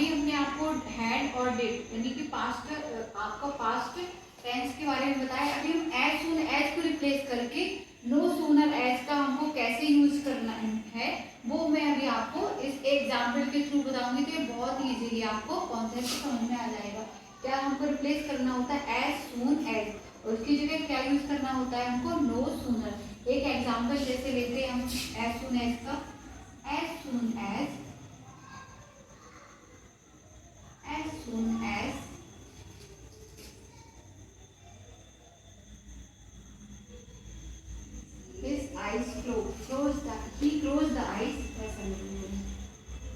अभी हमने आपको हैड और डिड यानी कि पास्ट आपका पास्ट टेंस के बारे में बताया। अभी हम एज सून एज को रिप्लेस करके नो सूनर एज का हमको कैसे यूज करना है वो मैं अभी आपको इस एग्जाम्पल के थ्रू बताऊंगी। तो ये बहुत ईजीली आपको कॉन्सेप्ट समझ में आ जाएगा। क्या हमको रिप्लेस करना होता है एज सून एज, और उसकी जगह क्या यूज करना होता है हमको नो सूनर। एक एग्जाम्पल जैसे लेते हैं हम एज सून एज का, as soon as his eyes closed, he closed the eyes,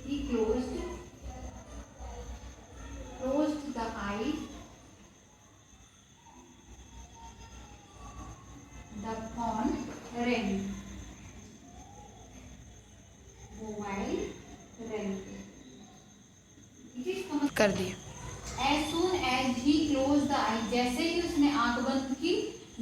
he closed the eyes, the phone rang, mobile rang। कर दिया। As soon as he closed the eye, जैसे ही उसने आंख बंद की,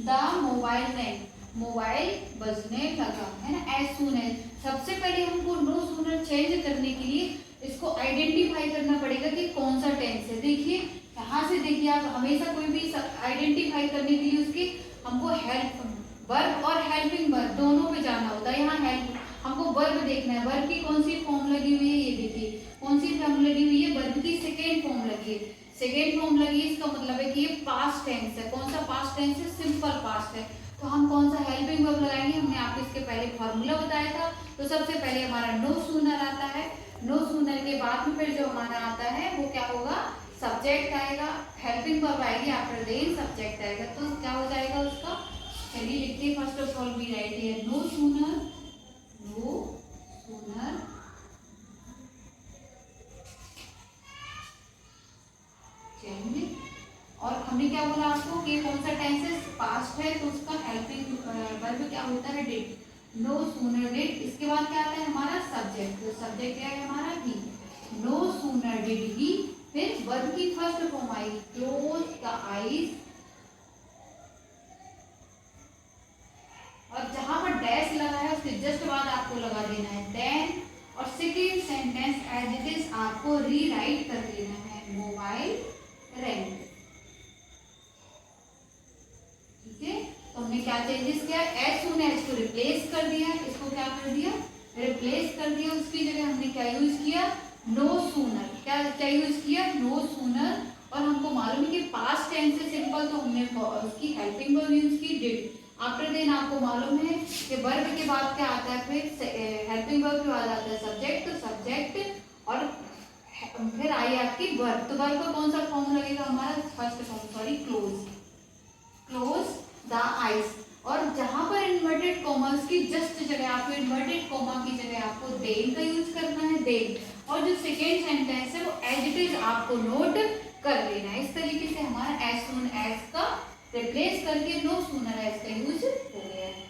the मोबाइल rang, मोबाइल बजने लगा, है ना। as soon as, सबसे पहले हमको नो सूनर चेंज करने के लिए इसको आइडेंटिफाई करना पड़ेगा कि कौन सा टेंस है। देखिए यहाँ से देखिए, आप हमेशा कोई भी आइडेंटिफाई करने के लिए उसकी हमको हेल्प वर्ब और हेल्पिंग वर्ब दोनों पे जाना होता है। यहाँ हेल्प हमको वर्ब देखना है, वर्ब की कौन सी फॉर्म लगी हुई है, ये देखिए कौन सी फॉर्म लगी हुई है, वर्ब की सेकेंड फॉर्म लगी है। सेकेंड फॉर्म लगी है, इसका मतलब है कि ये पास्ट टेंस है। कौन सा पास्ट टेंस है, सिंपल पास्ट है। तो हम कौन सा हेल्पिंग वर्ब लगाएंगे, हमने आपको इसके पहले फॉर्मूला बताया था। तो सबसे पहले हमारा नो सूनर आता है, नो सूनर के बाद में फिर जो हमारा आता है वो क्या होगा, सब्जेक्ट आएगा, हेल्पिंग वर्ब आएगी, आफ्टर देन सब्जेक्ट आएगा। तो क्या हो जाएगा उसका, चलिए लिखते हैं। First of all we write here no sooner change. और हमने क्या बोला आपको कि कौन सा टेंस है, पास्ट है, तो उसका हेल्पिंग वर्ब क्या होता है, डिड। No sooner did. इसके बाद क्या आता है हमारा सब्जेक्ट, तो सब्जेक्ट क्या है हमारा ही। नो सूनर डिड ही, फिर वर्ब की first form I close the eyes, और जहां पर डैश लगा है उसके जस्ट बाद आपको लगा देना है देन, और second sentence as it is आपको रीराइट कर देना है, मोबाइल रैंग। ठीक है, तो हमने क्या चेंजेस किया, एज सून एज को रिप्लेस कर दिया, इसको क्या कर दिया, रिप्लेस कर दिया। उसकी जगह हमने क्या यूज किया, नो सूनर। क्या यूज किया, नो सूनर। और हमको मालूम है कि पास्ट टेंस है सिंपल, तो हमने उसकी हेल्पिंग वर्ब यूज की डिड। आफ्टर देन आपको मालूम है कि वर्ब के बाद क्या आता है, फिर हेल्पिंग वर्ब के बाद आता है सब्जेक्ट, तो सब्जेक्ट और फिर आई आपकी वर्ब। तो वर्ब का कौन सा फॉर्म लगेगा हमारा, first form, sorry close the eyes. और जहां पर इन्वर्टेड कॉमर्स की जस्ट जगह आपको इन्वर्टेड कॉमा की जगह आपको देन का यूज करना है, देन। और जो सेकेंड सेंटेंस है वो एज इट इज आपको नोट कर लेना है। इस तरीके से हमारा एज सून एज का रिप्लेस करके नो सूनर एज का यूज हो गया है।